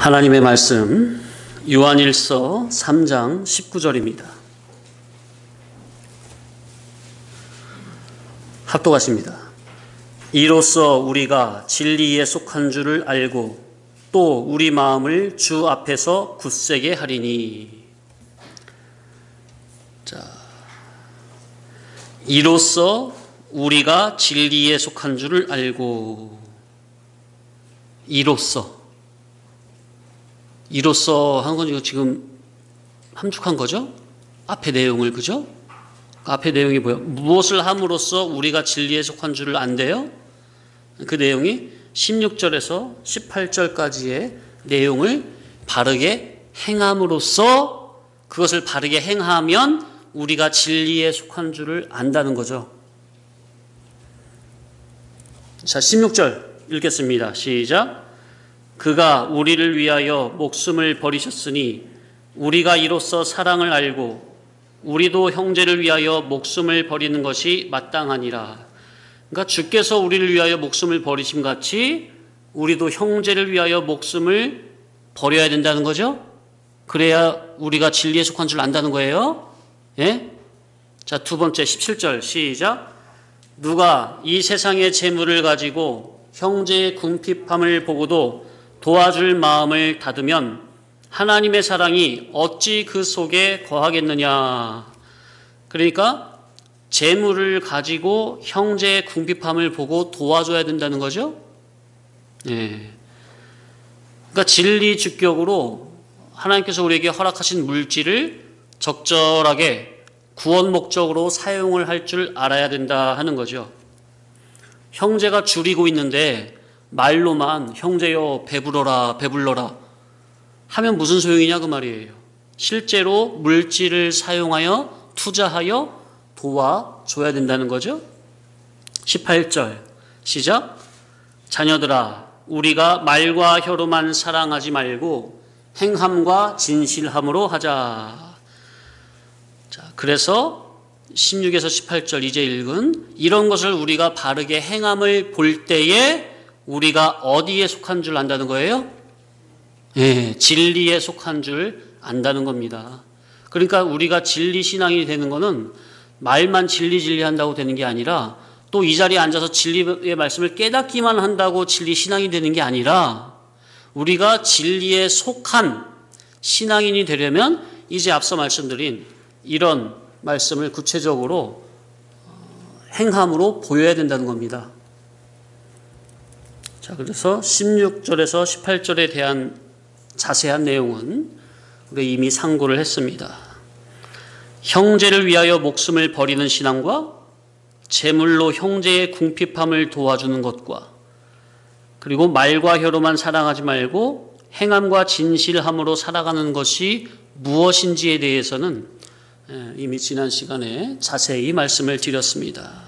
하나님의 말씀 요한일서 3장 19절입니다. 합독하십니다. 이로써 우리가 진리에 속한 줄을 알고 또 우리 마음을 주 앞에서 굳세게 하리니. 이로써 우리가 진리에 속한 줄을 알고. 이로써 한 건 이거 지금 함축한 거죠? 앞의 내용을, 그죠? 앞의 내용이 뭐예요? 무엇을 함으로써 우리가 진리에 속한 줄을 안대요? 그 내용이 16절에서 18절까지의 내용을 바르게 행함으로써, 그것을 바르게 행하면 우리가 진리에 속한 줄을 안다는 거죠. 자, 16절 읽겠습니다. 시작. 그가 우리를 위하여 목숨을 버리셨으니 우리가 이로써 사랑을 알고 우리도 형제를 위하여 목숨을 버리는 것이 마땅하니라. 그러니까 주께서 우리를 위하여 목숨을 버리심 같이 우리도 형제를 위하여 목숨을 버려야 된다는 거죠. 그래야 우리가 진리에 속한 줄 안다는 거예요. 예? 자, 두 번째 17절 시작. 누가 이 세상의 재물을 가지고 형제의 궁핍함을 보고도 도와줄 마음을 닫으면 하나님의 사랑이 어찌 그 속에 거하겠느냐. 그러니까 재물을 가지고 형제의 궁핍함을 보고 도와줘야 된다는 거죠. 예. 그러니까 진리 주격으로 하나님께서 우리에게 허락하신 물질을 적절하게 구원 목적으로 사용을 할 줄 알아야 된다 하는 거죠. 형제가 줄이고 있는데 말로만 형제여 배불러라 배불러라 하면 무슨 소용이냐 그 말이에요. 실제로 물질을 사용하여 투자하여 도와줘야 된다는 거죠. 18절 시작. 자녀들아 우리가 말과 혀로만 사랑하지 말고 행함과 진실함으로 하자. 자, 그래서 16에서 18절 이제 읽은 이런 것을 우리가 바르게 행함을 볼 때에 우리가 어디에 속한 줄 안다는 거예요? 예, 진리에 속한 줄 안다는 겁니다. 그러니까 우리가 진리 신앙이 되는 거는 말만 진리 한다고 되는 게 아니라 또 이 자리에 앉아서 진리의 말씀을 깨닫기만 한다고 진리 신앙이 되는 게 아니라 우리가 진리에 속한 신앙인이 되려면 이제 앞서 말씀드린 이런 말씀을 구체적으로 행함으로 보여야 된다는 겁니다. 자, 그래서 16절에서 18절에 대한 자세한 내용은 우리 이미 상고를 했습니다. 형제를 위하여 목숨을 버리는 신앙과 재물로 형제의 궁핍함을 도와주는 것과 그리고 말과 혀로만 사랑하지 말고 행함과 진실함으로 살아가는 것이 무엇인지에 대해서는 이미 지난 시간에 자세히 말씀을 드렸습니다.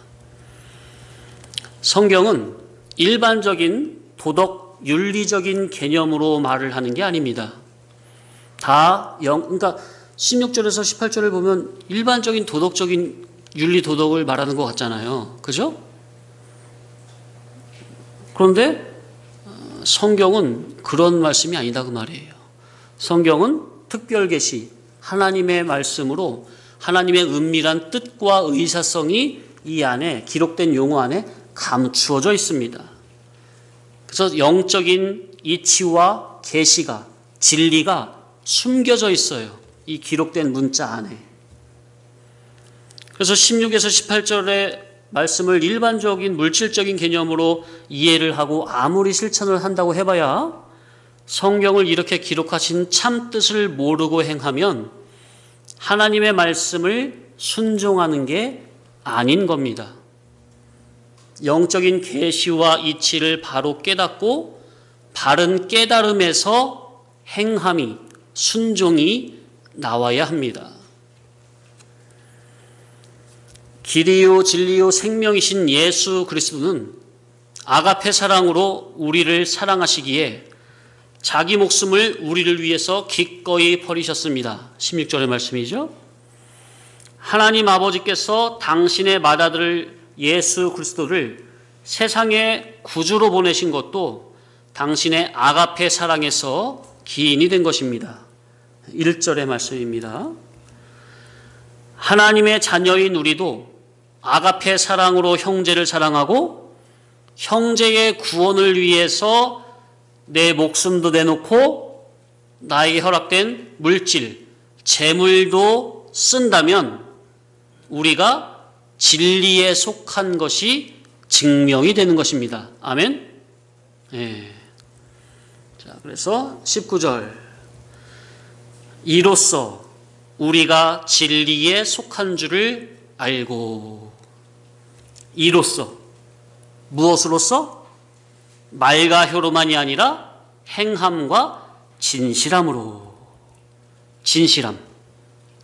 성경은 일반적인 도덕 윤리적인 개념으로 말을 하는 게 아닙니다. 그러니까 16절에서 18절을 보면 일반적인 도덕적인 윤리 도덕을 말하는 것 같잖아요. 그죠? 그런데 성경은 그런 말씀이 아니다 그 말이에요. 성경은 특별 계시 하나님의 말씀으로 하나님의 은밀한 뜻과 의사성이 이 안에 기록된 용어 안에 감추어져 있습니다. 그래서 영적인 이치와 계시가 진리가 숨겨져 있어요. 이 기록된 문자 안에. 그래서 16에서 18절의 말씀을 일반적인 물질적인 개념으로 이해를 하고 아무리 실천을 한다고 해봐야 성경을 이렇게 기록하신 참 뜻을 모르고 행하면 하나님의 말씀을 순종하는 게 아닌 겁니다. 영적인 계시와 이치를 바로 깨닫고 바른 깨달음에서 행함이 순종이 나와야 합니다. 길이요 진리요 생명이신 예수 그리스도는 아가페 사랑으로 우리를 사랑하시기에 자기 목숨을 우리를 위해서 기꺼이 버리셨습니다. 16절의 말씀이죠. 하나님 아버지께서 당신의 맏아들 예수 그리스도를 세상에 구주로 보내신 것도 당신의 아가페 사랑에서 기인이 된 것입니다. 1절의 말씀입니다. 하나님의 자녀인 우리도 아가페 사랑으로 형제를 사랑하고 형제의 구원을 위해서 내 목숨도 내놓고 나에게 허락된 물질, 재물도 쓴다면 우리가 진리에 속한 것이 증명이 되는 것입니다. 아멘? 예. 자, 그래서 19절. 이로써 우리가 진리에 속한 줄을 알고. 이로써. 무엇으로써? 말과 혀로만이 아니라 행함과 진실함으로. 진실함.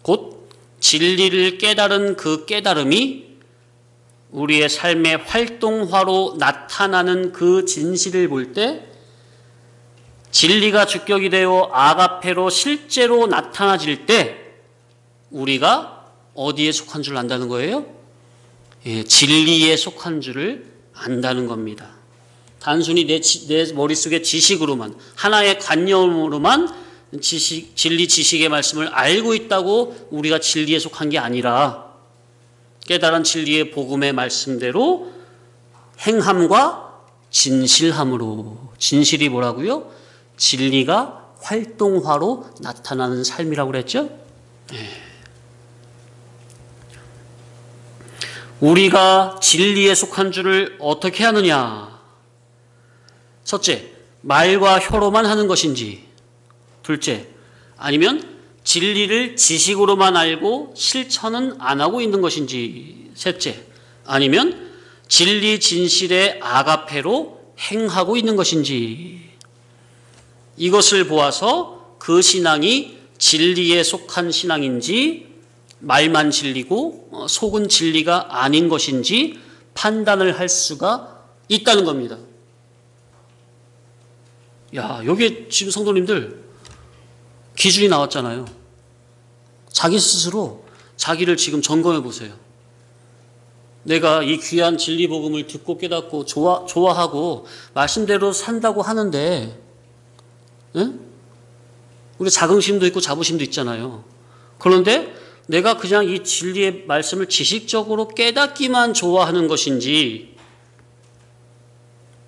곧 진리를 깨달은 그 깨달음이 우리의 삶의 활동화로 나타나는 그 진실을 볼 때 진리가 주격이 되어 아가페로 실제로 나타나질 때 우리가 어디에 속한 줄 안다는 거예요? 예, 진리에 속한 줄을 안다는 겁니다. 단순히 내 머릿속의 지식으로만, 하나의 관념으로만 진리 지식의 말씀을 알고 있다고 우리가 진리에 속한 게 아니라 깨달은 진리의 복음의 말씀대로 행함과 진실함으로. 진실이 뭐라고요? 진리가 활동화로 나타나는 삶이라고 그랬죠? 네. 우리가 진리에 속한 줄을 어떻게 하느냐? 첫째, 말과 혀로만 하는 것인지. 둘째, 아니면 진리를 지식으로만 알고 실천은 안 하고 있는 것인지. 셋째, 아니면 진리 진실의 아가페로 행하고 있는 것인지. 이것을 보아서 그 신앙이 진리에 속한 신앙인지 말만 진리고 속은 진리가 아닌 것인지 판단을 할 수가 있다는 겁니다. 야, 여기에 지금 성도님들 기준이 나왔잖아요. 자기 스스로 자기를 지금 점검해 보세요. 내가 이 귀한 진리 복음을 듣고 깨닫고 좋아하고 말씀대로 산다고 하는데, 네? 우리 자긍심도 있고 자부심도 있잖아요. 그런데 내가 그냥 이 진리의 말씀을 지식적으로 깨닫기만 좋아하는 것인지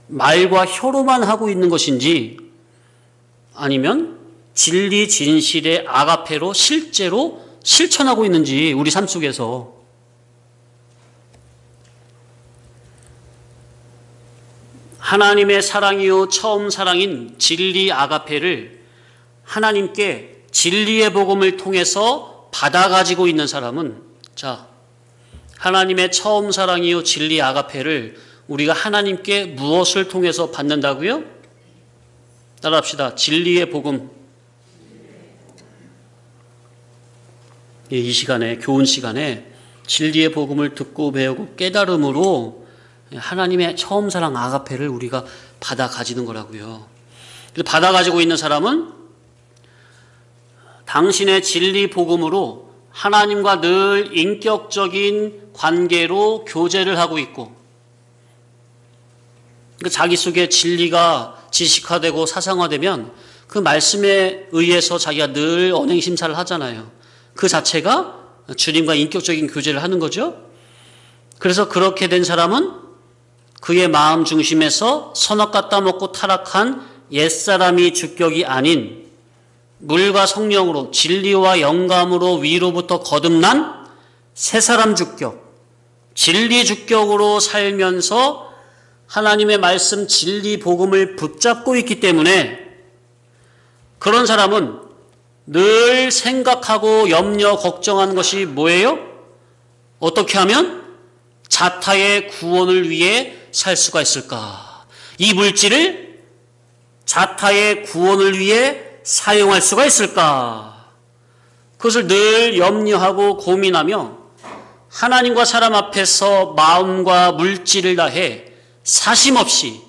말과 혀로만 하고 있는 것인지 아니면 진리 진실의 아가페로 실제로 실천하고 있는지 우리 삶 속에서. 하나님의 사랑이요 처음 사랑인 진리 아가페를 하나님께 진리의 복음을 통해서 받아가지고 있는 사람은, 자, 하나님의 처음 사랑이요 진리 아가페를 우리가 하나님께 무엇을 통해서 받는다고요? 따라합시다. 진리의 복음. 이 시간에, 교훈 시간에 진리의 복음을 듣고 배우고 깨달음으로 하나님의 처음 사랑 아가페를 우리가 받아 가지는 거라고요. 그래서 받아 가지고 있는 사람은 당신의 진리 복음으로 하나님과 늘 인격적인 관계로 교제를 하고 있고, 자기 속에 진리가 지식화되고 사상화되면 그 말씀에 의해서 자기가 늘 언행심사를 하잖아요. 그 자체가 주님과 인격적인 교제를 하는 거죠. 그래서 그렇게 된 사람은 그의 마음 중심에서 선악 갖다 먹고 타락한 옛사람이 주격이 아닌 물과 성령으로 진리와 영감으로 위로부터 거듭난 새사람 주격, 진리 주격으로 살면서 하나님의 말씀 진리 복음을 붙잡고 있기 때문에 그런 사람은 늘 생각하고 염려 걱정하는 것이 뭐예요? 어떻게 하면 자타의 구원을 위해 살 수가 있을까? 이 물질을 자타의 구원을 위해 사용할 수가 있을까? 그것을 늘 염려하고 고민하며 하나님과 사람 앞에서 마음과 물질을 다해 사심 없이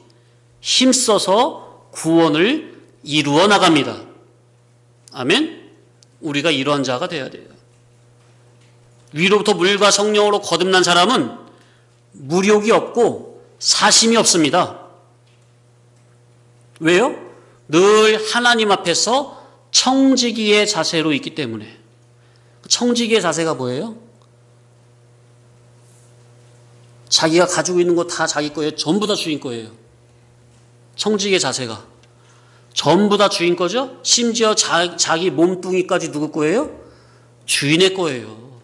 힘써서 구원을 이루어 나갑니다. 아멘? 우리가 이러한 자가 되어야 돼요. 위로부터 물과 성령으로 거듭난 사람은 무력이 없고 사심이 없습니다. 왜요? 늘 하나님 앞에서 청지기의 자세로 있기 때문에. 청지기의 자세가 뭐예요? 자기가 가지고 있는 거 다 자기 거예요? 전부 다 주인 거예요? 청지기의 자세가 전부 다 주인 거죠? 심지어 자기 몸뚱이까지 누구 거예요? 주인의 거예요.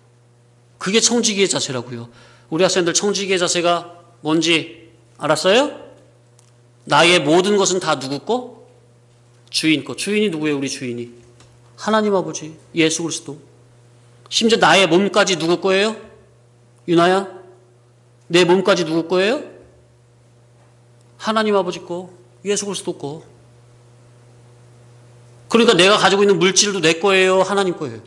그게 청지기의 자세라고요. 우리 학생들 청지기의 자세가 뭔지 알았어요? 나의 모든 것은 다 누구 거? 주인 거. 주인이 누구예요? 우리 주인이 하나님 아버지 예수 그리스도. 심지어 나의 몸까지 누구 거예요? 유나야, 내 몸까지 누구 거예요? 하나님 아버지 거, 예수 그리스도 거. 그러니까 내가 가지고 있는 물질도 내 거예요? 하나님 거예요?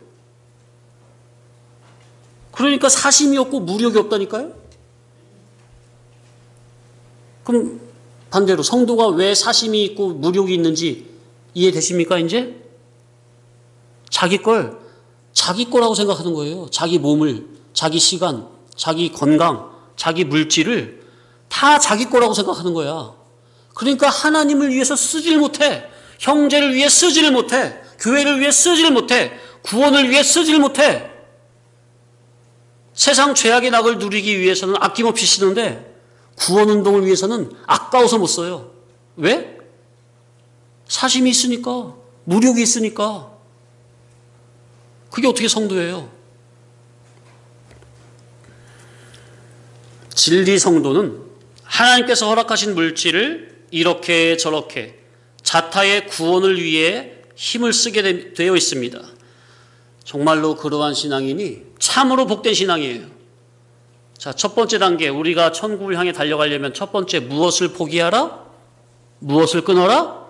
그러니까 사심이 없고 무력이 없다니까요? 그럼 반대로 성도가 왜 사심이 있고 무력이 있는지 이해되십니까, 이제? 자기 거라고 생각하는 거예요. 자기 몸을, 자기 시간, 자기 건강, 자기 물질을 다 자기 거라고 생각하는 거야. 그러니까 하나님을 위해서 쓰질 못해. 형제를 위해 쓰지를 못해. 교회를 위해 쓰지를 못해. 구원을 위해 쓰지를 못해. 세상 죄악의 낙을 누리기 위해서는 아낌없이 쓰는데 구원 운동을 위해서는 아까워서 못 써요. 왜? 사심이 있으니까, 무력이 있으니까. 그게 어떻게 성도예요? 진리 성도는 하나님께서 허락하신 물질을 이렇게 저렇게 자타의 구원을 위해 힘을 쓰게 되어 있습니다. 정말로 그러한 신앙이니 참으로 복된 신앙이에요. 자, 첫 번째 단계, 우리가 천국을 향해 달려가려면 첫 번째 무엇을 포기하라? 무엇을 끊어라?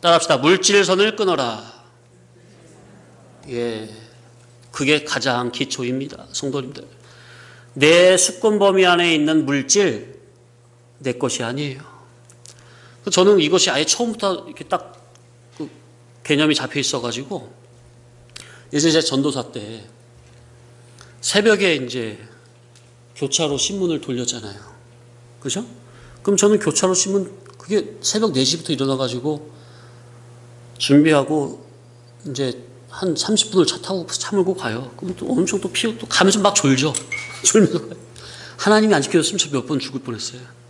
따라합시다. 물질선을 끊어라. 예, 그게 가장 기초입니다. 성도님들, 내 수권 범위 안에 있는 물질 내 것이 아니에요. 저는 이것이 아예 처음부터 이렇게 딱 그 개념이 잡혀 있어가지고 예전에 제가 전도사 때 새벽에 이제 교차로 신문을 돌렸잖아요. 그죠? 그럼 저는 교차로 신문 그게 새벽 4시부터 일어나가지고 준비하고 이제 한 30분을 차 타고 차 몰고 가요. 그럼 또 엄청 또 피고 또 가면서 막 졸죠. 졸면서 가요. 하나님이 안 지켜줬으면 저 몇 번 죽을 뻔했어요.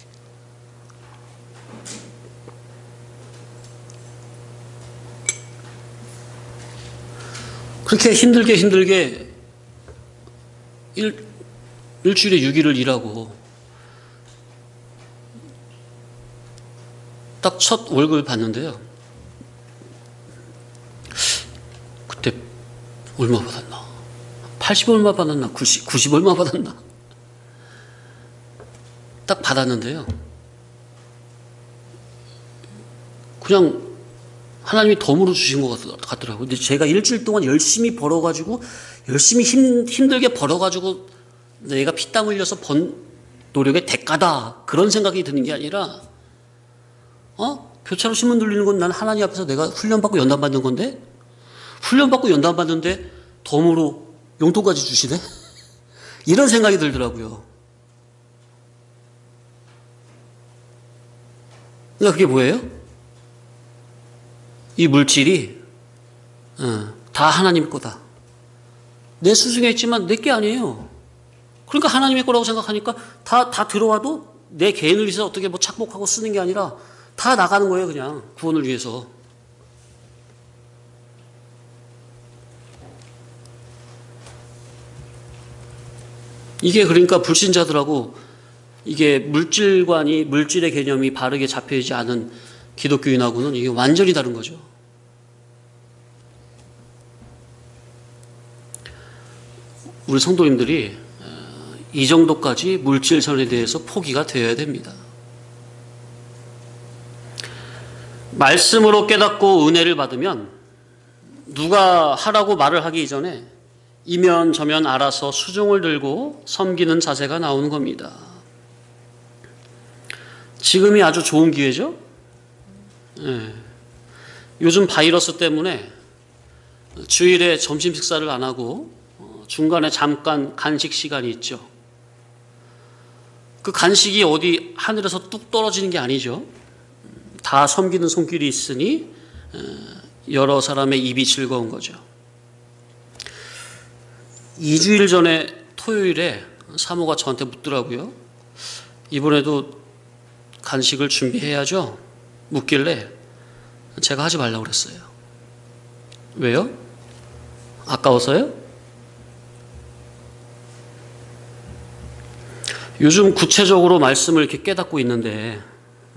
그렇게 힘들게 일주일에 6일을 일하고 딱 첫 월급을 받는데요. 그때 얼마 받았나? 80 얼마 받았나? 90 얼마 받았나? 딱 받았는데요. 그냥 하나님이 덤으로 주신 것 같더라고요. 근데 제가 일주일 동안 열심히 벌어가지고, 열심히 힘들게 벌어가지고, 내가 피땀 흘려서 번 노력의 대가다. 그런 생각이 드는 게 아니라, 교차로 신문 돌리는 건 난 하나님 앞에서 내가 훈련받고 연단받는 건데, 훈련받고 연단받는데 덤으로 용돈까지 주시네? 이런 생각이 들더라고요. 그러니까 그게 뭐예요? 이 물질이 다 하나님 거다. 내 수중에 있지만 내 게 아니에요. 그러니까 하나님의 거라고 생각하니까 다 들어와도 내 개인을 위해서 어떻게 뭐 착복하고 쓰는 게 아니라 다 나가는 거예요. 그냥 구원을 위해서. 이게 그러니까 불신자들하고 이게 물질의 개념이 바르게 잡혀있지 않은 기독교인하고는 이게 완전히 다른 거죠. 우리 성도님들이 이 정도까지 물질선에 대해서 포기가 되어야 됩니다. 말씀으로 깨닫고 은혜를 받으면 누가 하라고 말을 하기 이전에 이면 저면 알아서 수종을 들고 섬기는 자세가 나오는 겁니다. 지금이 아주 좋은 기회죠. 네. 요즘 바이러스 때문에 주일에 점심 식사를 안 하고 중간에 잠깐 간식 시간이 있죠. 그 간식이 어디 하늘에서 뚝 떨어지는 게 아니죠. 다 섬기는 손길이 있으니 여러 사람의 입이 즐거운 거죠. 2주일 전에 토요일에 사모가 저한테 묻더라고요. 이번에도 간식을 준비해야죠? 묻길래 제가 하지 말라고 그랬어요. 왜요? 아까워서요? 요즘 구체적으로 말씀을 이렇게 깨닫고 있는데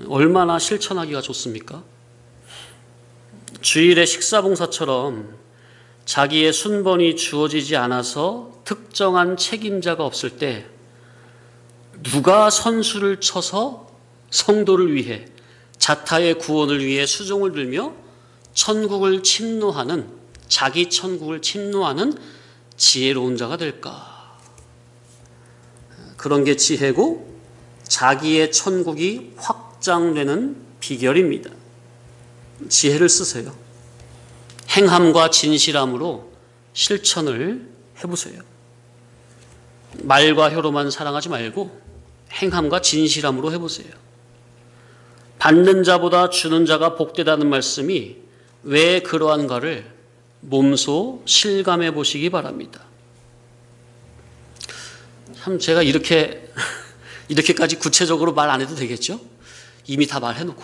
얼마나 실천하기가 좋습니까? 주일의 식사봉사처럼 자기의 순번이 주어지지 않아서 특정한 책임자가 없을 때 누가 선수를 쳐서 성도를 위해 자타의 구원을 위해 수종을 들며 천국을 침노하는 자기 천국을 침노하는 지혜로운 자가 될까? 그런 게 지혜고 자기의 천국이 확장되는 비결입니다. 지혜를 쓰세요. 행함과 진실함으로 실천을 해보세요. 말과 혀로만 사랑하지 말고 행함과 진실함으로 해보세요. 받는 자보다 주는 자가 복되다는 말씀이 왜 그러한가를 몸소 실감해 보시기 바랍니다. 참 제가 이렇게까지 구체적으로 말 안 해도 되겠죠? 이미 다 말해놓고.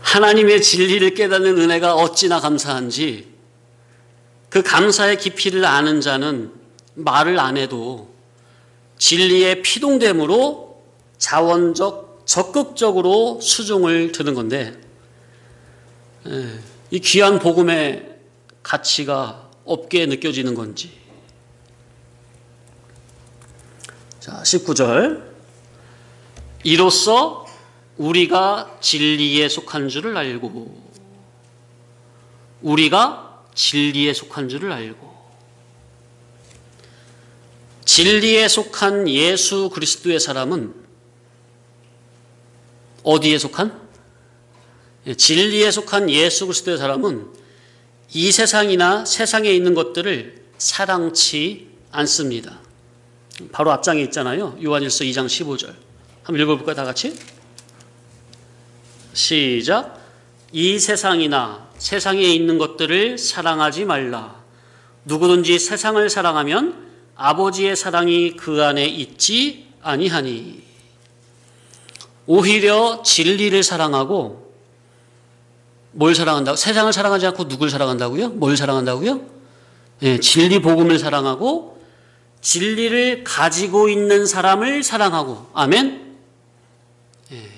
하나님의 진리를 깨닫는 은혜가 어찌나 감사한지 그 감사의 깊이를 아는 자는 말을 안 해도 진리의 피동됨으로 자원적, 적극적으로 수종을 드는 건데 이 귀한 복음의 가치가 없게 느껴지는 건지. 자, 19절. 이로써 우리가 진리에 속한 줄을 알고, 우리가 진리에 속한 줄을 알고, 진리에 속한 예수 그리스도의 사람은 어디에 속한? 진리에 속한 예수 그리스도의 사람은 이 세상이나 세상에 있는 것들을 사랑치 않습니다. 바로 앞장에 있잖아요. 요한일서 2장 15절. 한번 읽어볼까요? 다 같이? 시작. 이 세상이나 세상에 있는 것들을 사랑하지 말라. 누구든지 세상을 사랑하면 아버지의 사랑이 그 안에 있지 아니하니. 오히려 진리를 사랑하고 뭘 사랑한다고? 세상을 사랑하지 않고 누굴 사랑한다고요? 뭘 사랑한다고요? 예, 진리 복음을 사랑하고 진리를 가지고 있는 사람을 사랑하고. 아멘? 예,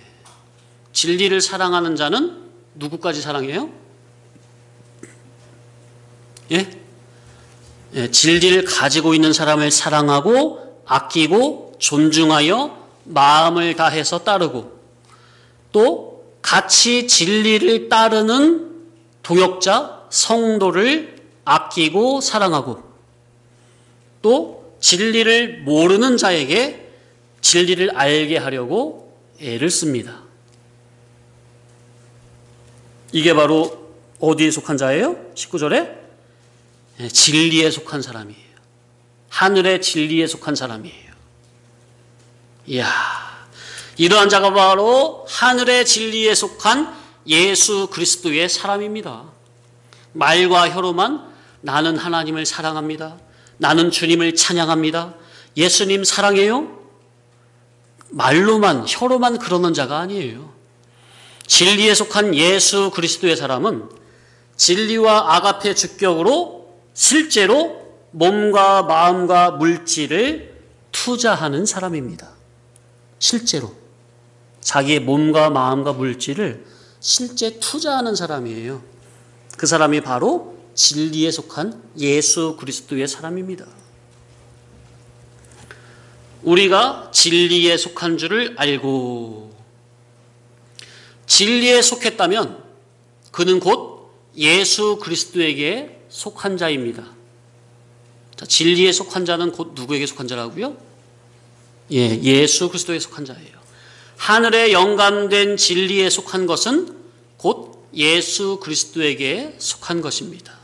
진리를 사랑하는 자는 누구까지 사랑해요? 예? 예, 진리를 가지고 있는 사람을 사랑하고 아끼고 존중하여 마음을 다해서 따르고 또 같이 진리를 따르는 동역자, 성도를 아끼고 사랑하고 또 진리를 모르는 자에게 진리를 알게 하려고 애를 씁니다. 이게 바로 어디에 속한 자예요? 19절에 진리에 속한 사람이에요. 하늘의 진리에 속한 사람이에요. 이야, 이러한 자가 바로 하늘의 진리에 속한 예수 그리스도의 사람입니다. 말과 혀로만 나는 하나님을 사랑합니다. 나는 주님을 찬양합니다. 예수님 사랑해요? 말로만, 혀로만 그러는 자가 아니에요. 진리에 속한 예수 그리스도의 사람은 진리와 아가페 주격으로 실제로 몸과 마음과 물질을 투자하는 사람입니다. 실제로 자기의 몸과 마음과 물질을 실제 투자하는 사람이에요. 그 사람이 바로 진리에 속한 예수 그리스도의 사람입니다. 우리가 진리에 속한 줄을 알고, 진리에 속했다면 그는 곧 예수 그리스도에게 속한 자입니다. 자, 진리에 속한 자는 곧 누구에게 속한 자라고요? 예, 예수 그리스도에 속한 자예요. 하늘에 영감된 진리에 속한 것은 곧 예수 그리스도에게 속한 것입니다.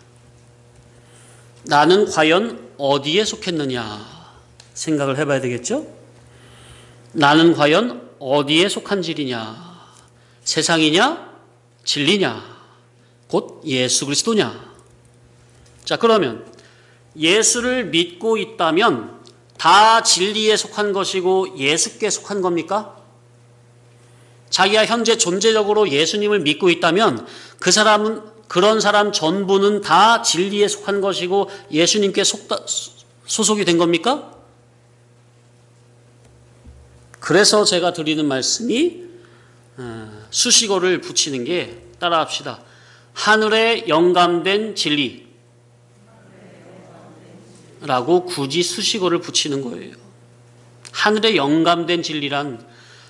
나는 과연 어디에 속했느냐 생각을 해봐야 되겠죠? 나는 과연 어디에 속한 진리냐? 세상이냐? 진리냐? 곧 예수 그리스도냐? 자, 그러면 예수를 믿고 있다면 다 진리에 속한 것이고 예수께 속한 겁니까? 자기가 현재 존재적으로 예수님을 믿고 있다면 그런 사람 전부는 다 진리에 속한 것이고 예수님께 소속이 된 겁니까? 그래서 제가 드리는 말씀이 수식어를 붙이는 게 따라합시다. 하늘에 영감된 진리 라고 굳이 수식어를 붙이는 거예요. 하늘에 영감된 진리란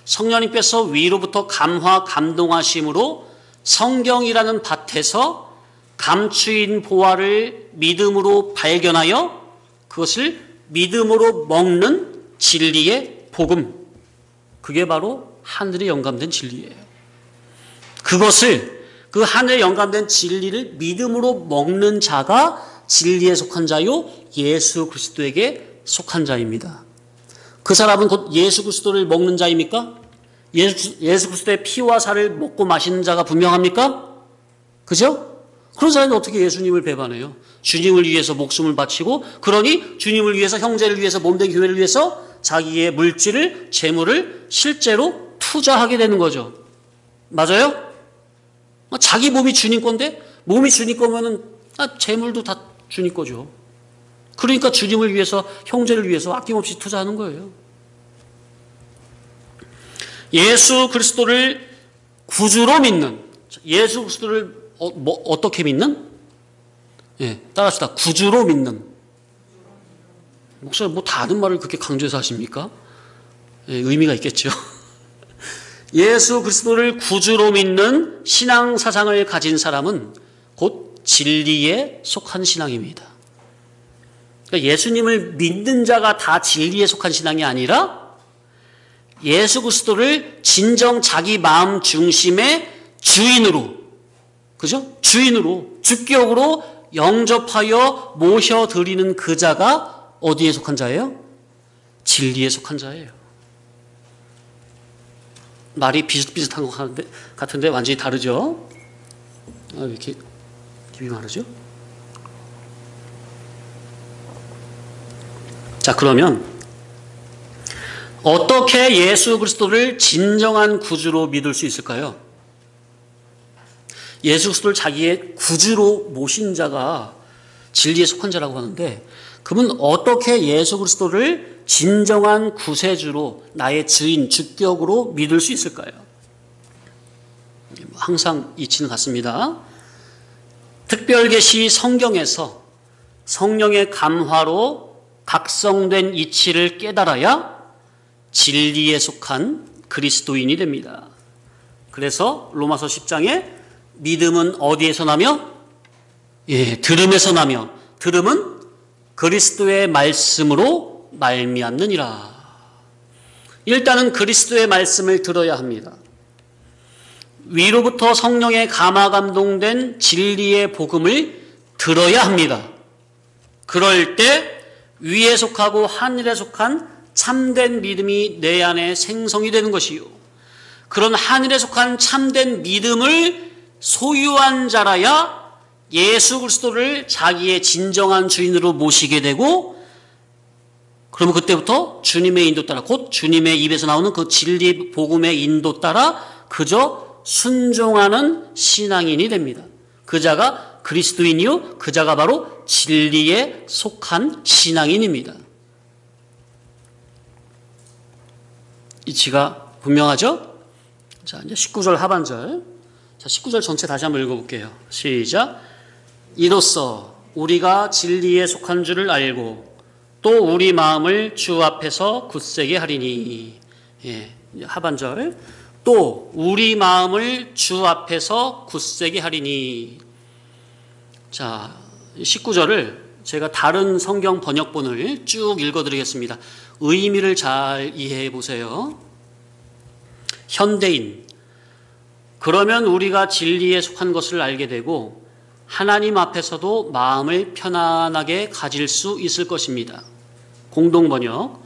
성령님께서 위로부터 감화 감동하심으로 성경이라는 밭에서 감추인 보화를 믿음으로 발견하여 그것을 믿음으로 먹는 진리의 복음. 그게 바로 하늘에 영감된 진리예요. 그 하늘에 영감된 진리를 믿음으로 먹는 자가 진리에 속한 자요 예수 그리스도에게 속한 자입니다. 그 사람은 곧 예수 그리스도를 먹는 자입니까? 예수 그리스도의 피와 살을 먹고 마시는 자가 분명합니까? 그죠? 그런 사람이 어떻게 예수님을 배반해요? 주님을 위해서 목숨을 바치고 그러니 주님을 위해서 형제를 위해서 몸된 교회를 위해서 자기의 물질을 재물을 실제로 투자하게 되는 거죠. 맞아요? 자기 몸이 주님 건데 몸이 주님 거면은 재물도 다 주님 거죠. 그러니까 주님을 위해서 형제를 위해서 아낌없이 투자하는 거예요. 예수 그리스도를 구주로 믿는 예수 그리스도를 어떻게 믿는? 예, 따라합시다. 구주로 믿는. 목사님 다 아는 말을 그렇게 강조해서 하십니까? 예, 의미가 있겠죠. 예수 그리스도를 구주로 믿는 신앙 사상을 가진 사람은 곧 진리에 속한 신앙입니다. 그러니까 예수님을 믿는 자가 다 진리에 속한 신앙이 아니라 예수 그리스도를 진정 자기 마음 중심의 주인으로, 그죠? 주인으로, 주격으로 영접하여 모셔드리는 그 자가 어디에 속한 자예요? 진리에 속한 자예요. 말이 비슷비슷한 것 같은데 완전히 다르죠? 왜 이렇게 입이 마르죠? 자, 그러면 어떻게 예수 그리스도를 진정한 구주로 믿을 수 있을까요? 예수 그리스도를 자기의 구주로 모신 자가 진리에 속한 자라고 하는데 그러면 어떻게 예수 그리스도를 진정한 구세주로 나의 주인, 주격으로 믿을 수 있을까요? 항상 이치는 같습니다. 특별계시 성경에서 성령의 감화로 각성된 이치를 깨달아야 진리에 속한 그리스도인이 됩니다. 그래서 로마서 10장에 믿음은 어디에서 나며? 예, 들음에서 나며 들음은 그리스도의 말씀으로 말미암느니라. 일단은 그리스도의 말씀을 들어야 합니다. 위로부터 성령의 감화 감동된 진리의 복음을 들어야 합니다. 그럴 때 위에 속하고 하늘에 속한 참된 믿음이 내 안에 생성이 되는 것이요. 그런 하늘에 속한 참된 믿음을 소유한 자라야 예수 그리스도를 자기의 진정한 주인으로 모시게 되고 그러면 그때부터 주님의 인도 따라 곧 주님의 입에서 나오는 그 진리 복음의 인도 따라 그저 순종하는 신앙인이 됩니다. 그 자가 그리스도인이요 그 자가 바로 진리에 속한 신앙인입니다. 이치가 분명하죠? 자, 이제 19절 하반절. 자, 19절 전체 다시 한번 읽어볼게요. 시작. 이로써 우리가 진리에 속한 줄을 알고 또 우리 마음을 주 앞에서 굳세게 하리니. 예, 하반절. 또 우리 마음을 주 앞에서 굳세게 하리니. 자, 19절을 제가 다른 성경 번역본을 쭉 읽어드리겠습니다. 의미를 잘 이해해 보세요. 현대인. 그러면 우리가 진리에 속한 것을 알게 되고 하나님 앞에서도 마음을 편안하게 가질 수 있을 것입니다. 공동번역.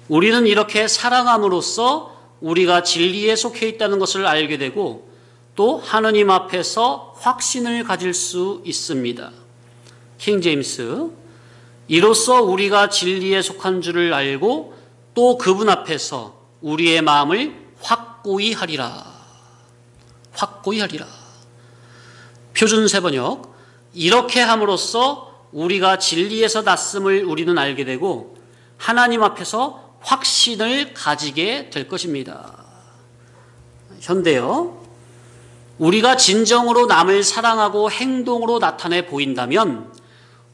우리는 이렇게 사랑함으로써 우리가 진리에 속해 있다는 것을 알게 되고 또 하느님 앞에서 확신을 가질 수 있습니다. 킹 제임스, 이로써 우리가 진리에 속한 줄을 알고 또 그분 앞에서 우리의 마음을 확고히 하리라. 확고히 하리라. 표준 세번역, 이렇게 함으로써 우리가 진리에서 났음을 우리는 알게 되고 하나님 앞에서 확신을 가지게 될 것입니다. 현대요, 우리가 진정으로 남을 사랑하고 행동으로 나타내 보인다면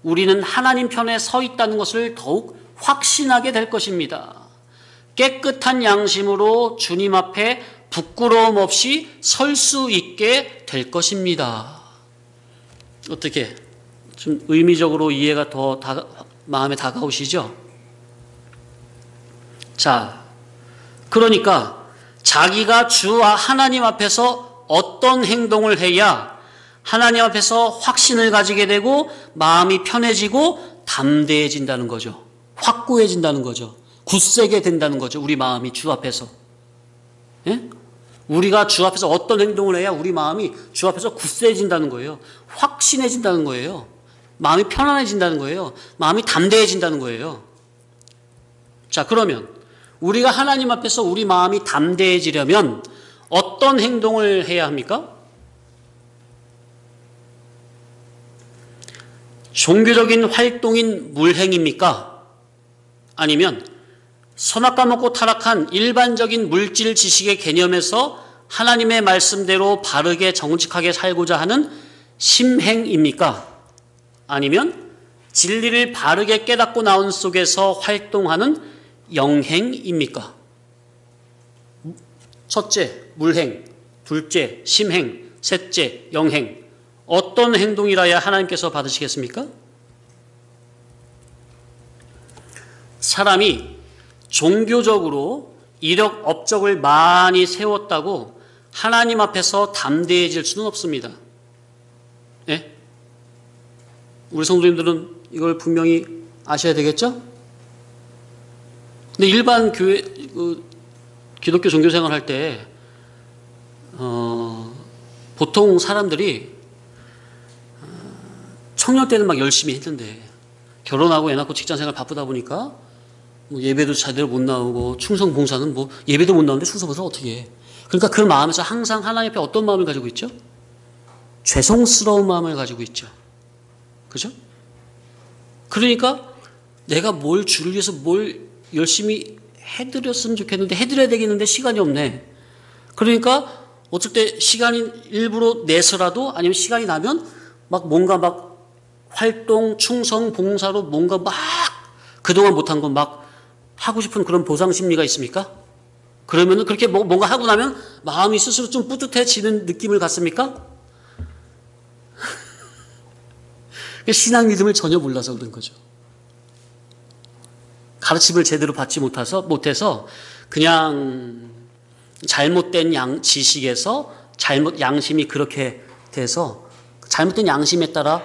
우리는 하나님 편에 서 있다는 것을 더욱 확신하게 될 것입니다. 깨끗한 양심으로 주님 앞에 부끄러움 없이 설 수 있게 될 것입니다. 어떻게 좀 의미적으로 이해가 더 마음에 다가오시죠? 자, 그러니까 자기가 주와 하나님 앞에서 어떤 행동을 해야 하나님 앞에서 확신을 가지게 되고 마음이 편해지고 담대해진다는 거죠. 확고해진다는 거죠. 굳세게 된다는 거죠. 우리 마음이 주 앞에서. 예? 우리가 주 앞에서 어떤 행동을 해야 우리 마음이 주 앞에서 굳세해진다는 거예요. 확신해진다는 거예요. 마음이 편안해진다는 거예요. 마음이 담대해진다는 거예요. 자, 그러면 우리가 하나님 앞에서 우리 마음이 담대해지려면 어떤 행동을 해야 합니까? 종교적인 활동인 물행입니까? 아니면 선악과 먹고 타락한 일반적인 물질 지식의 개념에서 하나님의 말씀대로 바르게 정직하게 살고자 하는 심행입니까? 아니면 진리를 바르게 깨닫고 나온 속에서 활동하는 영행입니까? 첫째, 물행. 둘째, 심행. 셋째, 영행. 어떤 행동이라야 하나님께서 받으시겠습니까? 사람이 종교적으로 이력 업적을 많이 세웠다고 하나님 앞에서 담대해질 수는 없습니다. 예? 우리 성도님들은 이걸 분명히 아셔야 되겠죠? 근데 일반 교회, 기독교 종교 생활할 때, 보통 사람들이 청년 때는 막 열심히 했는데, 결혼하고 애 낳고 직장 생활 바쁘다 보니까, 뭐 예배도 제대로 못 나오고, 충성 봉사는 뭐 예배도 못 나오는데 충성 봉사를 어떻게 해? 그러니까 그 마음에서 항상 하나님 앞에 어떤 마음을 가지고 있죠? 죄송스러운 마음을 가지고 있죠. 그죠? 그러니까 내가 뭘 주를 위해서 뭘 열심히 해드렸으면 좋겠는데 해드려야 되겠는데 시간이 없네. 그러니까 어쩔 때 시간이 일부러 내서라도 아니면 시간이 나면 막 뭔가 막 활동, 충성, 봉사로 뭔가 막 그동안 못한 거 막 하고 싶은 그런 보상 심리가 있습니까? 그러면은 그렇게 뭔가 하고 나면 마음이 스스로 좀 뿌듯해지는 느낌을 갖습니까? 신앙 믿음을 전혀 몰라서 그런 거죠. 가르침을 제대로 받지 못해서 그냥 잘못된 지식에서 양심이 그렇게 돼서 잘못된 양심에 따라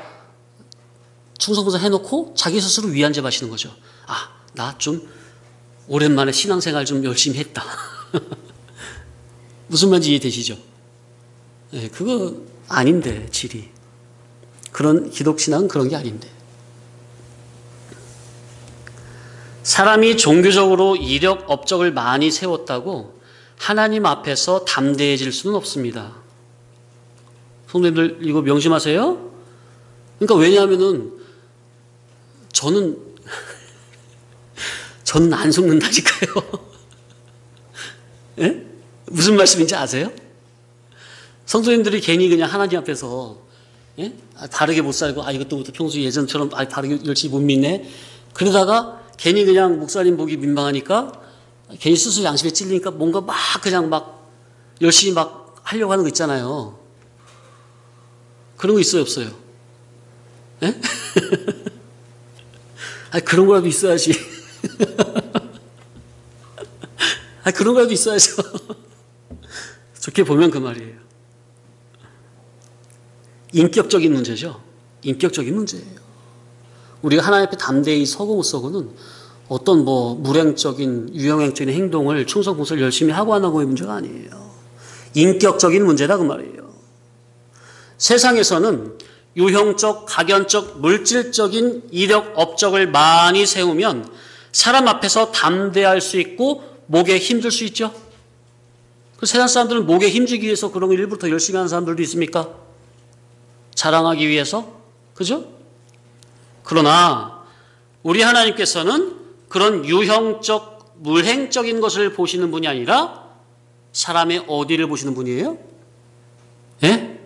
충성봉사 해놓고 자기 스스로 위안제 마시는 거죠. 아, 나 좀 오랜만에 신앙생활 좀 열심히 했다. 무슨 말인지 이해되시죠? 네, 그거 아닌데 질이. 그런 기독신앙은 그런 게 아닌데. 사람이 종교적으로 이력 업적을 많이 세웠다고 하나님 앞에서 담대해질 수는 없습니다. 성도님들 이거 명심하세요. 그러니까 왜냐하면은 저는 안 속는다니까요. 예? 무슨 말씀인지 아세요? 성도님들이 괜히 그냥 하나님 앞에서 예? 바르게 못 살고 이것도 평소 예전처럼 바르게 열심히 못 믿네. 그러다가 괜히 그냥 목사님 보기 민망하니까 괜히 스스로 양심에 찔리니까 뭔가 막 그냥 막 열심히 막 하려고 하는 거 있잖아요. 그런 거 있어요, 없어요? 예? 그런 거라도 있어야지. 그런 거라도 있어야죠. 좋게 보면 그 말이에요. 인격적인 문제죠. 인격적인 문제예요. 우리가 하나님 앞에 담대히 서고 못 서고는 어떤 뭐 물행적인 유형행적인 행동을 충성 봉사를 열심히 하고 안 하고의 문제가 아니에요. 인격적인 문제다 그 말이에요. 세상에서는 유형적, 각연적, 물질적인 이력, 업적을 많이 세우면 사람 앞에서 담대할 수 있고 목에 힘줄 수 있죠. 그 세상 사람들은 목에 힘주기 위해서 그런 걸 일부러 더 열심히 하는 사람들도 있습니까? 자랑하기 위해서? 그죠? 그러나 우리 하나님께서는 그런 유형적, 물행적인 것을 보시는 분이 아니라 사람의 어디를 보시는 분이에요? 예?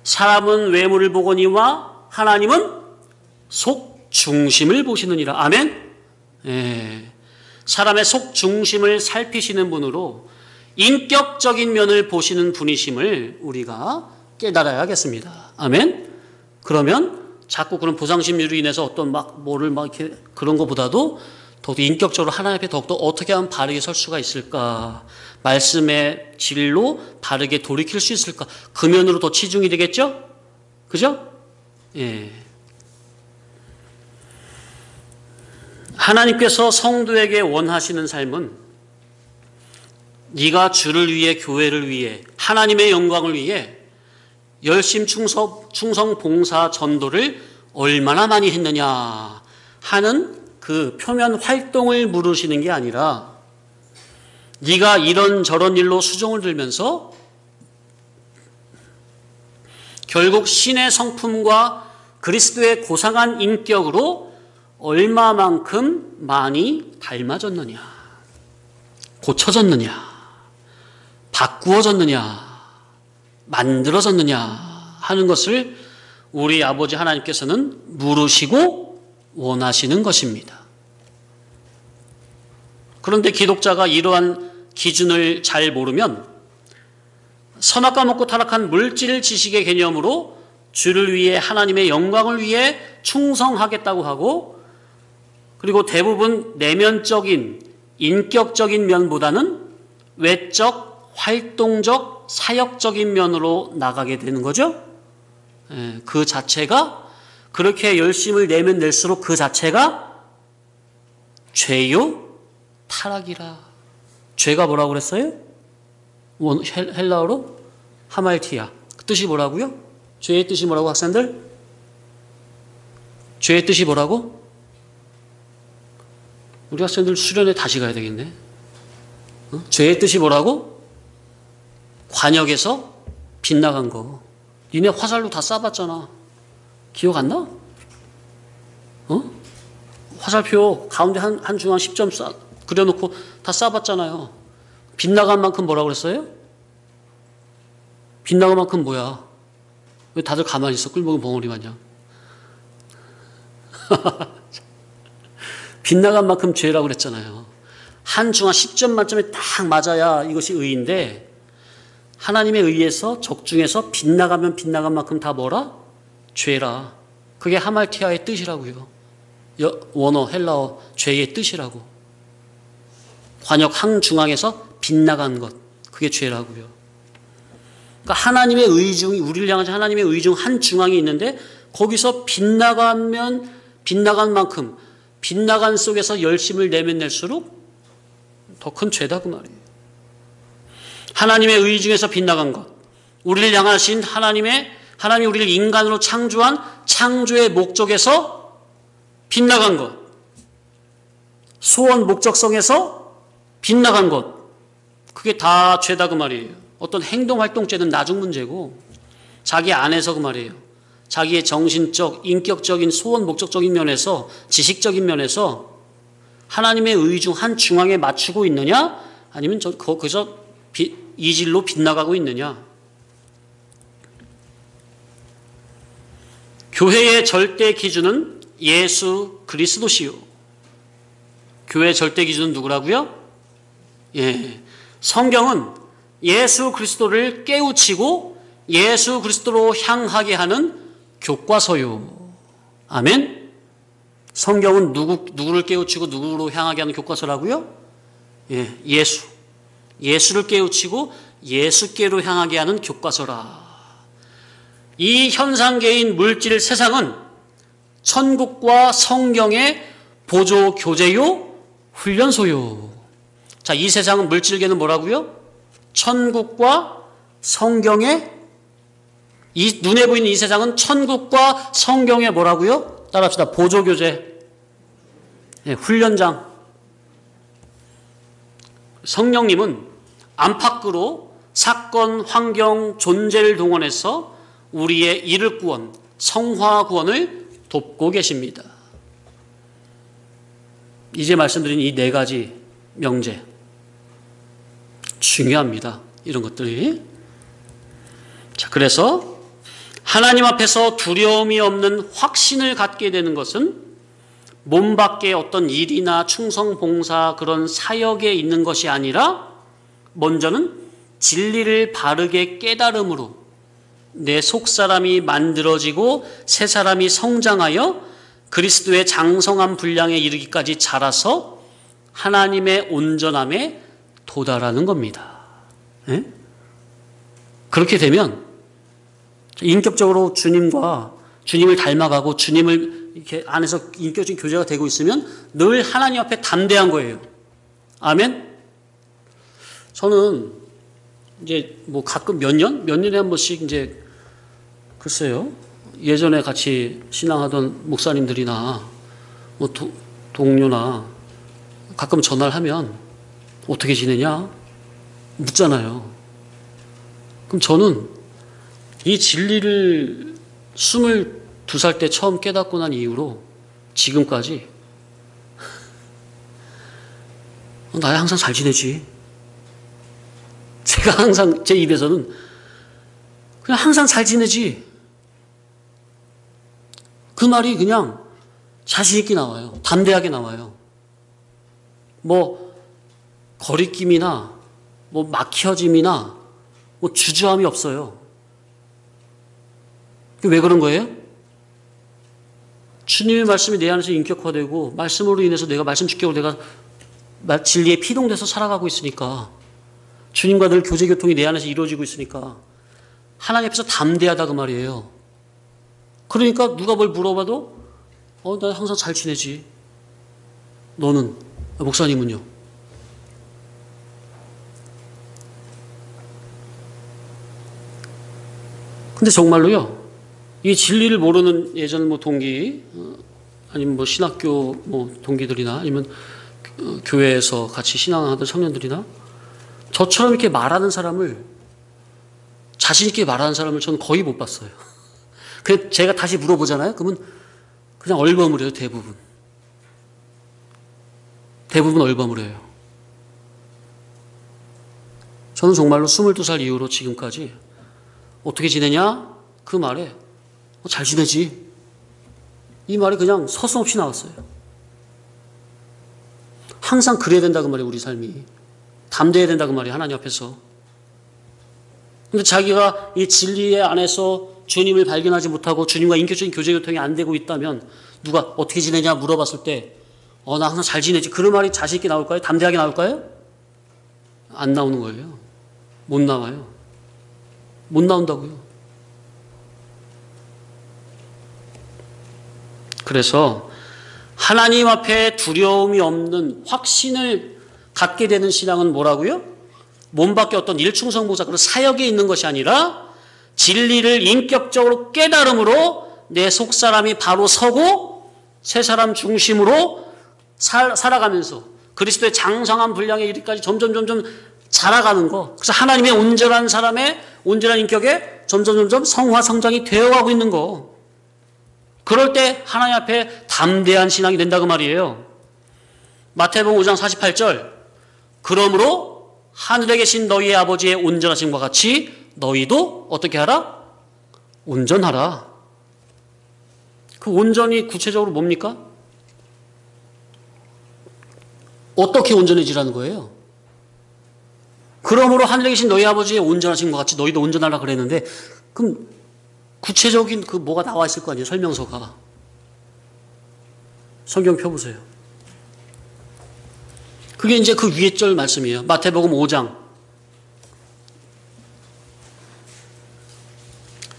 사람은 외모를 보거니와 하나님은 속 중심을 보시느니라. 아멘? 예. 사람의 속 중심을 살피시는 분으로 인격적인 면을 보시는 분이심을 우리가 깨달아야겠습니다. 아멘? 그러면 자꾸 그런 보상심리로 인해서 어떤 뭐를 이렇게 그런 것보다도 더욱더 인격적으로 하나님 앞에 더욱더 어떻게 하면 바르게 설 수가 있을까? 말씀의 진리로 바르게 돌이킬 수 있을까? 그 면으로 더 치중이 되겠죠? 그죠? 예. 하나님께서 성도에게 원하시는 삶은 네가 주를 위해, 교회를 위해, 하나님의 영광을 위해 열심 충성 봉사 전도를 얼마나 많이 했느냐 하는 그 표면 활동을 물으시는 게 아니라 네가 이런저런 일로 수종을 들면서 결국 신의 성품과 그리스도의 고상한 인격으로 얼마만큼 많이 닮아졌느냐, 고쳐졌느냐, 바꾸어졌느냐, 만들어졌느냐 하는 것을 우리 아버지 하나님께서는 물으시고 원하시는 것입니다. 그런데 기독자가 이러한 기준을 잘 모르면 선악과 먹고 타락한 물질 지식의 개념으로 주를 위해 하나님의 영광을 위해 충성하겠다고 하고 그리고 대부분 내면적인 인격적인 면보다는 외적, 활동적, 사역적인 면으로 나가게 되는 거죠. 그 자체가 그렇게 열심을 내면 낼수록 그 자체가 죄요 타락이라. 죄가 뭐라고 그랬어요? 헬라어로 하말티아. 그 뜻이 뭐라고요? 죄의 뜻이 뭐라고 학생들? 죄의 뜻이 뭐라고? 우리 학생들 수련회 다시 가야 되겠네. 죄의 뜻이 뭐라고? 관역에서 빗나간 거. 니네 화살로 다 쏴봤잖아. 기억 안 나? 화살표 가운데 한 중앙 10점 그려놓고 다 쏴봤잖아요. 빗나간 만큼 뭐라고 그랬어요? 빗나간 만큼 뭐야? 왜 다들 가만히 있어? 꿀먹은 벙어리 마냥. 빗나간 만큼 죄라고 그랬잖아요. 한 중앙 10점 만점에 딱 맞아야 이것이 의인데 하나님에 의해서 적중해서 빗나가면 빗나간 만큼 다 뭐라? 죄라. 그게 하말티아의 뜻이라고요. 원어 헬라어 죄의 뜻이라고. 관역 항중앙에서 빗나간 것. 그게 죄라고요. 그러니까 하나님의 의중이 우리를 향한 하나님의 의중 한 중앙이 있는데 거기서 빗나가면 빗나간 만큼 빗나간 속에서 열심을 내면 낼수록 더 큰 죄다 그 말이에요. 하나님의 의중에서 빗나간 것. 우리를 향하신 하나님이 우리를 인간으로 창조한 창조의 목적에서 빗나간 것. 소원 목적성에서 빗나간 것. 그게 다 죄다 그 말이에요. 어떤 행동 활동죄는 나중 문제고 자기 안에서 그 말이에요. 자기의 정신적, 인격적인 소원 목적적인 면에서 지식적인 면에서 하나님의 의중 한 중앙에 맞추고 있느냐 아니면 거기서 이질로 빗나가고 있느냐. 교회의 절대 기준은 예수 그리스도시요. 교회의 절대 기준은 누구라고요? 예, 성경은 예수 그리스도를 깨우치고 예수 그리스도로 향하게 하는 교과서요. 아멘? 성경은 누구를 깨우치고 누구로 향하게 하는 교과서라고요? 예, 예수를 깨우치고 예수께로 향하게 하는 교과서라. 이 현상계인 물질 세상은 천국과 성경의 보조 교제요, 훈련소요. 자, 이 세상은 물질계는 뭐라고요? 천국과 성경의, 이 눈에 보이는 이 세상은 천국과 성경의 뭐라고요? 따라합시다. 보조 교제, 훈련장. 성령님은 안팎으로 사건, 환경, 존재를 동원해서 우리의 이를 구원, 성화 구원을 돕고 계십니다. 이제 말씀드린 이 네 가지 명제 중요합니다. 이런 것들이. 자, 그래서 하나님 앞에서 두려움이 없는 확신을 갖게 되는 것은 몸 밖의 어떤 일이나 충성, 봉사, 그런 사역에 있는 것이 아니라 먼저는 진리를 바르게 깨달음으로 내 속사람이 만들어지고 새 사람이 성장하여 그리스도의 장성한 분량에 이르기까지 자라서 하나님의 온전함에 도달하는 겁니다. 네? 그렇게 되면 인격적으로 주님을 닮아가고 주님을 이렇게 안에서 인격적인 교제가 되고 있으면 늘 하나님 앞에 담대한 거예요. 아멘? 저는 이제 뭐 가끔 몇 년에 한 번씩 이제 글쎄요. 예전에 같이 신앙하던 목사님들이나 뭐 동료나 가끔 전화를 하면 어떻게 지내냐? 묻잖아요. 그럼 저는 이 진리를 22살 때 처음 깨닫고 난 이후로 지금까지 나야 항상 잘 지내지. 제가 항상 제 입에서는 그냥 항상 잘 지내지. 그 말이 그냥 자신 있게 나와요. 담대하게 나와요. 뭐 거리낌이나 뭐 막혀짐이나 뭐 주저함이 없어요. 왜 그런 거예요? 주님의 말씀이 내 안에서 인격화되고 말씀으로 인해서 내가 말씀 주격으로 내가 진리에 피동돼서 살아가고 있으니까 주님과 늘 교제교통이 내 안에서 이루어지고 있으니까 하나님 앞에서 담대하다 그 말이에요. 그러니까 누가 뭘 물어봐도 나 항상 잘 지내지. 너는? 목사님은요? 근데 정말로요. 이 진리를 모르는 예전 뭐 동기 아니면 뭐 신학교 뭐 동기들이나 아니면 교회에서 같이 신앙하던 청년들이나 저처럼 이렇게 말하는 사람을 자신 있게 말하는 사람을 저는 거의 못 봤어요. 그래서 제가 다시 물어보잖아요. 그러면 그냥 얼버무려요. 대부분 얼버무려요. 저는 정말로 22살 이후로 지금까지 어떻게 지내냐? 그 말에 잘 지내지. 이 말이 그냥 서슴없이 나왔어요. 항상 그래야 된다 그 말이에요. 우리 삶이. 담대해야 된다 그 말이에요. 하나님 앞에서. 근데 자기가 이 진리의 안에서 주님을 발견하지 못하고 주님과 인격적인 교제교통이 안 되고 있다면 누가 어떻게 지내냐 물어봤을 때 나 항상 잘 지내지. 그런 말이 자신 있게 나올까요? 담대하게 나올까요? 안 나오는 거예요. 못 나와요. 못 나온다고요. 그래서 하나님 앞에 두려움이 없는 확신을 갖게 되는 신앙은 뭐라고요? 몸 밖에 어떤 일충성보사 그런 사역에 있는 것이 아니라 진리를 인격적으로 깨달음으로 내 속사람이 바로 서고 새 사람 중심으로 살아가면서 그리스도의 장성한 분량에 이르기까지 점점 자라가는 거. 그래서 하나님의 온전한 사람의 온전한 인격에 점점 성화 성장이 되어가고 있는 거. 그럴 때 하나님 앞에 담대한 신앙이 된다 그 말이에요. 마태복음 5장 48절 그러므로 하늘에 계신 너희의 아버지의 온전하심과 같이 너희도 어떻게 하라? 온전하라. 그 온전이 구체적으로 뭡니까? 어떻게 온전해지라는 거예요? 그러므로 하늘에 계신 너희 아버지의 온전하심과 같이 너희도 온전하라 그랬는데 그럼 구체적인 그 뭐가 나와 있을 거 아니에요? 설명서가. 성경 펴보세요. 그게 이제 그 위에 절 말씀이에요. 마태복음 5장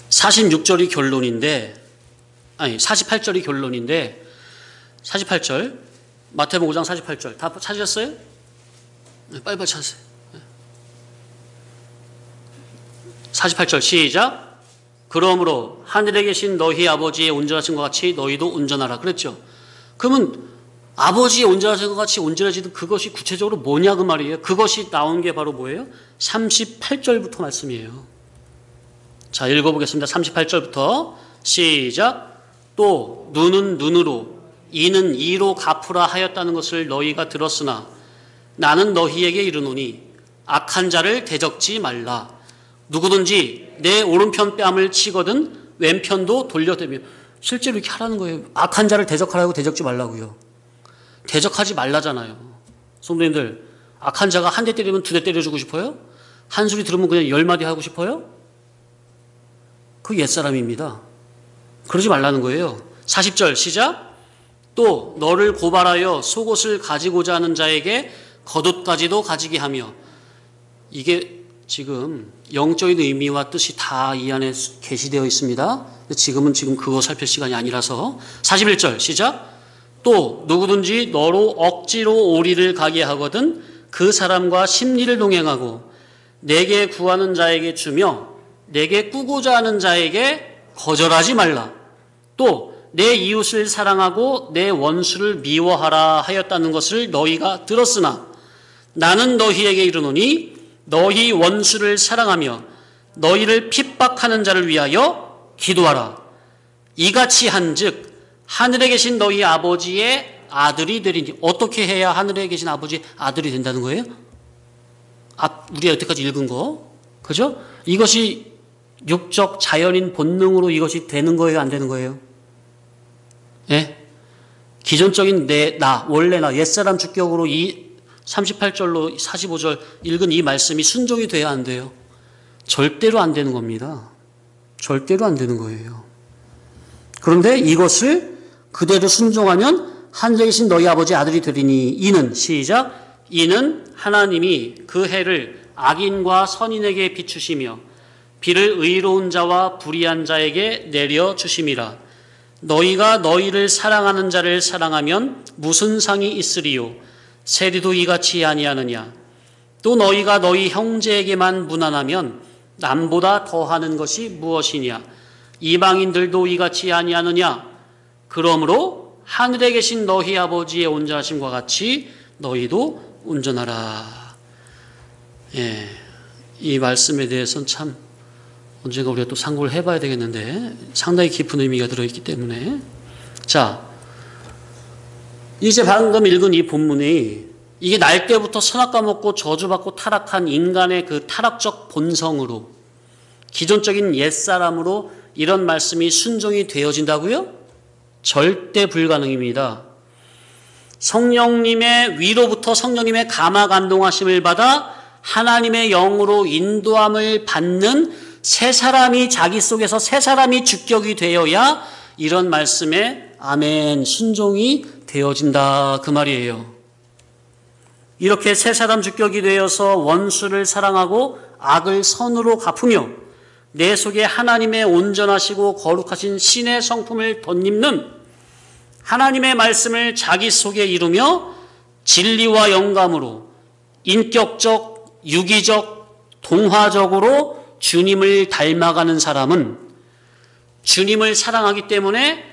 46절이 결론인데 48절이 결론인데 48절 마태복음 5장 48절 다 찾으셨어요? 네, 빨리빨리 찾으세요. 48절 시작. 그러므로 하늘에 계신 너희 아버지의 온전하신 것 같이 너희도 온전하라 그랬죠. 그러면 아버지의 온전하신 것 같이 온전해지는 그것이 구체적으로 뭐냐 그 말이에요. 그것이 나온 게 바로 뭐예요? 38절부터 말씀이에요. 자, 읽어보겠습니다. 38절부터 시작. 또 눈은 눈으로 이는 이로 갚으라 하였다는 것을 너희가 들었으나 나는 너희에게 이르노니 악한 자를 대적지 말라. 누구든지 내 오른편 뺨을 치거든 왼편도 돌려대며. 실제로 이렇게 하라는 거예요. 악한 자를 대적하라고 대적지 말라고요. 대적하지 말라잖아요. 성도님들, 악한 자가 한 대 때리면 두 대 때려주고 싶어요? 한 소리 들으면 그냥 10마디 하고 싶어요? 그 옛사람입니다. 그러지 말라는 거예요. 40절 시작. 또 너를 고발하여 속옷을 가지고자 하는 자에게 겉옷까지도 가지게 하며. 이게 지금 영적인 의미와 뜻이 다 이 안에 게시되어 있습니다. 지금은 그거 살필 시간이 아니라서. 41절 시작. 또 누구든지 너로 억지로 오리를 가게 하거든 그 사람과 심리를 동행하고 내게 구하는 자에게 주며 내게 꾸고자 하는 자에게 거절하지 말라. 또 내 이웃을 사랑하고 내 원수를 미워하라 하였다는 것을 너희가 들었으나 나는 너희에게 이르노니 너희 원수를 사랑하며 너희를 핍박하는 자를 위하여 기도하라. 이같이 한즉 하늘에 계신 너희 아버지의 아들이 되리니. 어떻게 해야 하늘에 계신 아버지의 아들이 된다는 거예요? 우리가 여태까지 읽은 거, 그죠? 이것이 육적 자연인 본능으로 이것이 되는 거예요, 안 되는 거예요? 예? 기존적인 원래 나, 옛사람 주격으로 이 38절로 45절 읽은 이 말씀이 순종이 돼야 안 돼요? 절대로 안 되는 겁니다. 절대로 안 되는 거예요. 그런데 이것을 그대로 순종하면 하늘에 계신 너희 아버지 아들이 되리니 이는 시작. 이는 하나님이 그 해를 악인과 선인에게 비추시며 비를 의로운 자와 불의한 자에게 내려주심이라. 너희가 너희를 사랑하는 자를 사랑하면 무슨 상이 있으리요? 세리도 이같이 아니하느냐? 또 너희가 너희 형제에게만 무난하면 남보다 더하는 것이 무엇이냐? 이방인들도 이같이 아니하느냐? 그러므로 하늘에 계신 너희 아버지의 온전하심과 같이 너희도 온전하라. 예, 이 말씀에 대해서는 참 언젠가 우리가 또 상고를 해봐야 되겠는데 상당히 깊은 의미가 들어있기 때문에. 자, 이제 방금 읽은 이 본문이 이게 날 때부터 선악 까먹고 저주받고 타락한 인간의 그 타락적 본성으로 기존적인 옛사람으로 이런 말씀이 순종이 되어진다고요? 절대 불가능입니다. 성령님의 위로부터 성령님의 감화 감동하심을 받아 하나님의 영으로 인도함을 받는 새 사람이 자기 속에서 새 사람이 주격이 되어야 이런 말씀에 아멘 순종이 되어진다 그 말이에요. 이렇게 새 사람 주격이 되어서 원수를 사랑하고 악을 선으로 갚으며 내 속에 하나님의 온전하시고 거룩하신 신의 성품을 덧입는 하나님의 말씀을 자기 속에 이루며 진리와 영감으로 인격적, 유기적, 동화적으로 주님을 닮아가는 사람은 주님을 사랑하기 때문에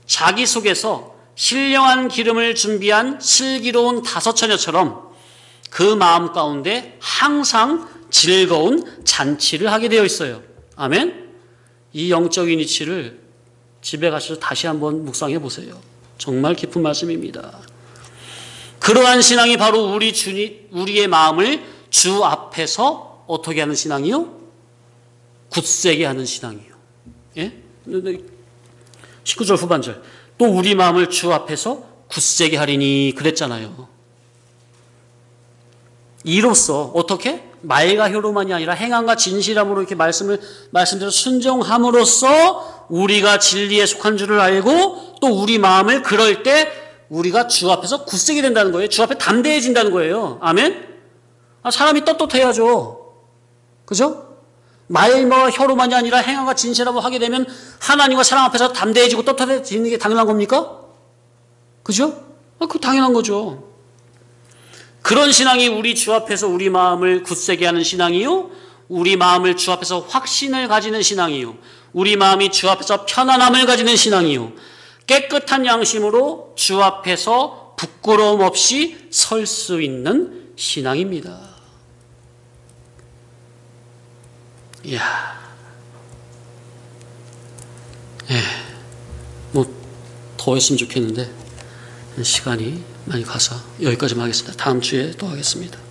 자기 속에서 신령한 기름을 준비한 슬기로운 다섯처녀처럼 그 마음 가운데 항상 즐거운 잔치를 하게 되어 있어요. 아멘? 이 영적인 이치를 집에 가셔서 다시 한번 묵상해 보세요. 정말 깊은 말씀입니다. 그러한 신앙이 바로 우리의 마음을 주 앞에서 어떻게 하는 신앙이요? 굳세게 하는 신앙이요. 예? 19절 후반절. 또 우리 마음을 주 앞에서 굳세게 하리니 그랬잖아요. 이로써 어떻게? 말과 혀로만이 아니라 행함과 진실함으로 이렇게 말씀대로 순종함으로써 우리가 진리에 속한 줄을 알고 또 우리 마음을 그럴 때 우리가 주 앞에서 굳세게 된다는 거예요. 주 앞에 담대해진다는 거예요. 아멘? 사람이 떳떳해야죠. 그죠? 말과 혀로만이 아니라 행함과 진실함으로 하게 되면 하나님과 사랑 앞에서 담대해지고 떳떳해지는 게 당연한 겁니까? 그죠? 그거 당연한 거죠. 그런 신앙이 우리 주 앞에서 우리 마음을 굳세게 하는 신앙이요, 우리 마음을 주 앞에서 확신을 가지는 신앙이요, 우리 마음이 주 앞에서 편안함을 가지는 신앙이요, 깨끗한 양심으로 주 앞에서 부끄러움 없이 설 수 있는 신앙입니다. 이야, 더 했으면 좋겠는데 시간이 많이 가서 여기까지만 하겠습니다. 다음 주에 또 하겠습니다.